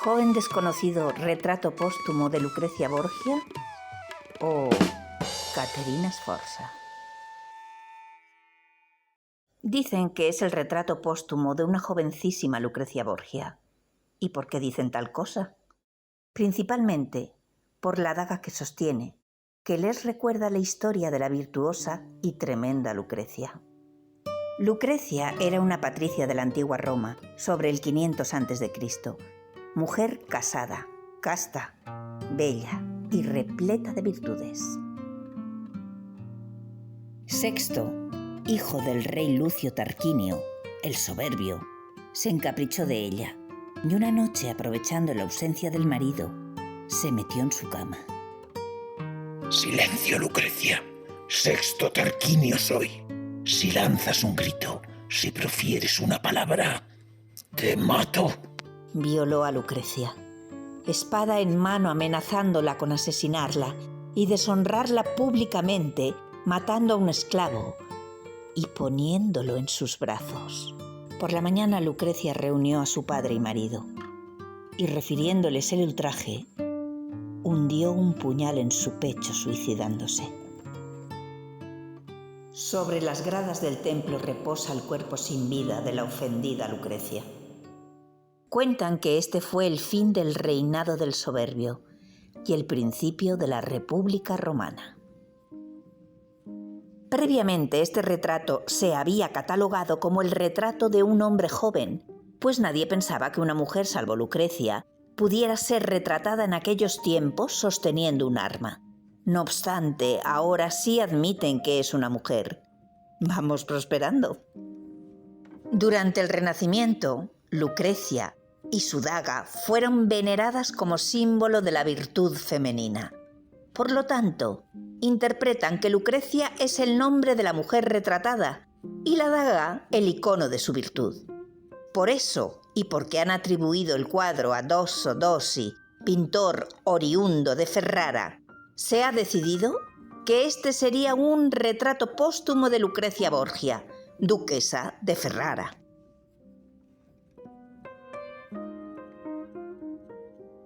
joven desconocido retrato póstumo de Lucrecia Borgia o Caterina Sforza. Dicen que es el retrato póstumo de una jovencísima Lucrecia Borgia. ¿Y por qué dicen tal cosa? Principalmente por la daga que sostiene, que les recuerda la historia de la virtuosa y tremenda Lucrecia. Lucrecia era una patricia de la antigua Roma, sobre el 500 a.C., mujer casada, casta, bella y repleta de virtudes. Sexto, hijo del rey Lucio Tarquinio, el soberbio, se encaprichó de ella y una noche, aprovechando la ausencia del marido, se metió en su cama. Silencio, Lucrecia. Sexto Tarquinio soy. Si lanzas un grito, si profieres una palabra, te mato. Violó a Lucrecia, espada en mano, amenazándola con asesinarla y deshonrarla públicamente, matando a un esclavo y poniéndolo en sus brazos. Por la mañana Lucrecia reunió a su padre y marido y, refiriéndoles el ultraje, hundió un puñal en su pecho, suicidándose. Sobre las gradas del templo reposa el cuerpo sin vida de la ofendida Lucrecia. Cuentan que este fue el fin del reinado del soberbio y el principio de la República Romana. Previamente este retrato se había catalogado como el retrato de un hombre joven, pues nadie pensaba que una mujer, salvo Lucrecia, pudiera ser retratada en aquellos tiempos sosteniendo un arma. No obstante, ahora sí admiten que es una mujer. Vamos prosperando. Durante el Renacimiento, Lucrecia y su daga fueron veneradas como símbolo de la virtud femenina. Por lo tanto, interpretan que Lucrecia es el nombre de la mujer retratada y la daga el icono de su virtud. Por eso, y porque han atribuido el cuadro a Dosso Dossi, pintor oriundo de Ferrara, se ha decidido que este sería un retrato póstumo de Lucrecia Borgia, duquesa de Ferrara.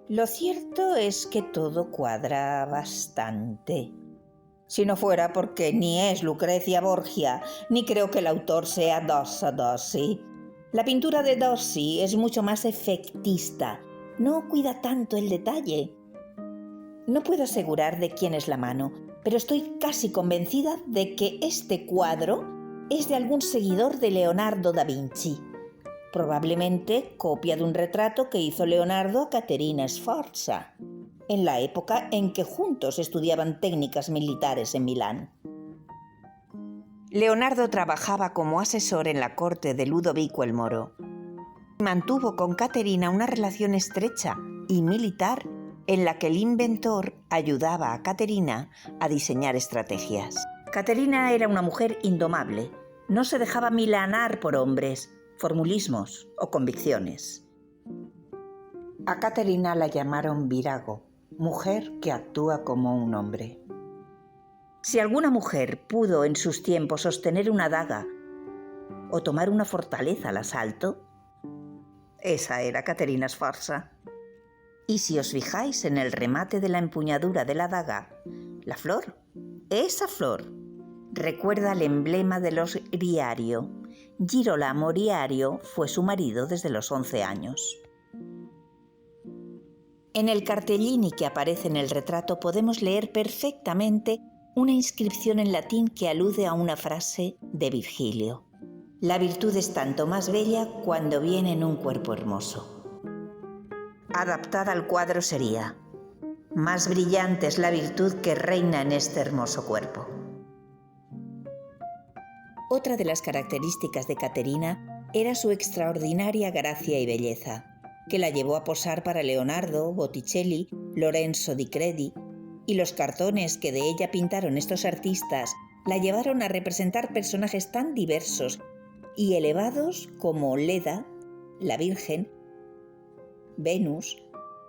Lo cierto es que todo cuadra bastante. Si no fuera porque ni es Lucrecia Borgia, ni creo que el autor sea Dosso Dossi. La pintura de Dossi es mucho más efectista, no cuida tanto el detalle. No puedo asegurar de quién es la mano, pero estoy casi convencida de que este cuadro es de algún seguidor de Leonardo da Vinci. Probablemente copia de un retrato que hizo Leonardo a Caterina Sforza, en la época en que juntos estudiaban técnicas militares en Milán. Leonardo trabajaba como asesor en la corte de Ludovico el Moro. Mantuvo con Caterina una relación estrecha y militar en la que el inventor ayudaba a Caterina a diseñar estrategias. Caterina era una mujer indomable, no se dejaba milanar por hombres, formulismos o convicciones. A Caterina la llamaron virago, mujer que actúa como un hombre. Si alguna mujer pudo en sus tiempos sostener una daga o tomar una fortaleza al asalto, esa era Caterina Sforza. Y si os fijáis en el remate de la empuñadura de la daga, la flor, esa flor, recuerda el emblema de los Riario. Girolamo Riario fue su marido desde los 11 años. En el cartellini que aparece en el retrato podemos leer perfectamente una inscripción en latín que alude a una frase de Virgilio. La virtud es tanto más bella cuando viene en un cuerpo hermoso. Adaptada al cuadro sería: más brillante es la virtud que reina en este hermoso cuerpo. Otra de las características de Caterina era su extraordinaria gracia y belleza, que la llevó a posar para Leonardo, Botticelli, Lorenzo di Credi, y los cartones que de ella pintaron estos artistas la llevaron a representar personajes tan diversos y elevados como Leda, la Virgen, Venus,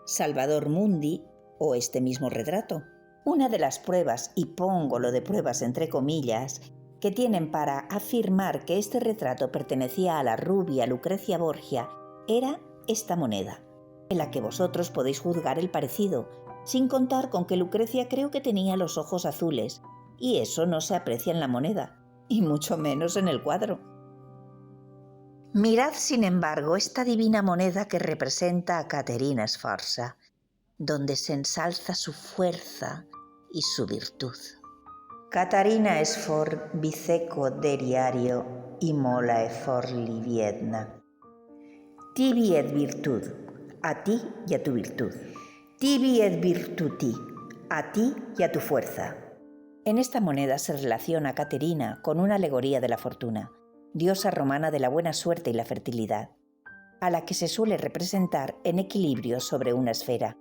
Salvador Mundi o este mismo retrato. Una de las pruebas, y pongo lo de pruebas entre comillas, que tienen para afirmar que este retrato pertenecía a la rubia Lucrecia Borgia era esta moneda. en la que vosotros podéis juzgar el parecido, sin contar con que Lucrecia creo que tenía los ojos azules, y eso no se aprecia en la moneda, y mucho menos en el cuadro. Mirad, sin embargo, esta divina moneda que representa a Caterina Sforza, donde se ensalza su fuerza y su virtud. Catarina es for biceco deriario y mola e for liviedna. Tibi et virtud, a ti y a tu virtud. Tibi et virtuti, a ti y a tu fuerza. En esta moneda se relaciona a Caterina con una alegoría de la fortuna, diosa romana de la buena suerte y la fertilidad, a la que se suele representar en equilibrio sobre una esfera,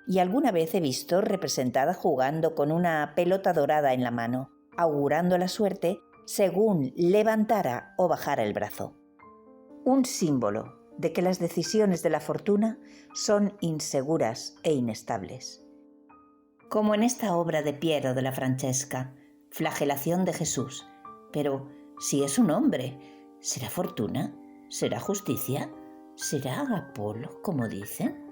y alguna vez he visto representada jugando con una pelota dorada en la mano, augurando la suerte según levantara o bajara el brazo. Un símbolo de que las decisiones de la fortuna son inseguras e inestables. Como en esta obra de Piero de la Francesca, Flagelación de Jesús. Pero si es un hombre, ¿será fortuna? ¿Será justicia? ¿Será Apolo, como dicen?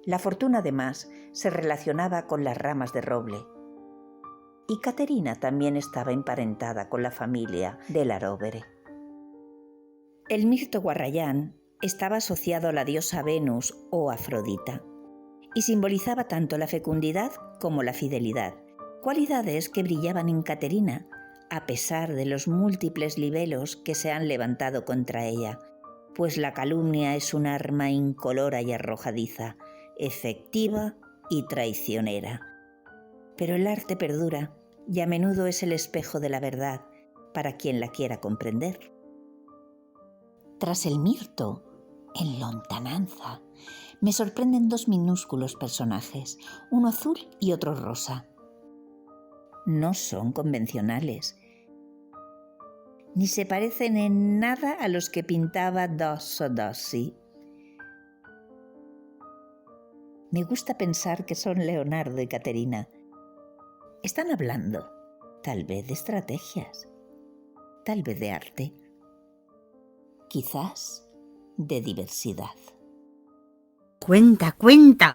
La fortuna, además, se relacionaba con las ramas de roble. Y Caterina también estaba emparentada con la familia de la Rovere. El mirto guarrayán estaba asociado a la diosa Venus o Afrodita y simbolizaba tanto la fecundidad como la fidelidad, cualidades que brillaban en Caterina a pesar de los múltiples libelos que se han levantado contra ella, pues la calumnia es un arma incolora y arrojadiza, efectiva y traicionera. Pero el arte perdura y a menudo es el espejo de la verdad para quien la quiera comprender. Tras el mirto, en lontananza, me sorprenden dos minúsculos personajes, uno azul y otro rosa. No son convencionales, ni se parecen en nada a los que pintaba Dosso Dossi. Me gusta pensar que son Leonardo y Caterina. Están hablando, tal vez de estrategias, tal vez de arte, quizás de diversidad. Cuenta, cuenta.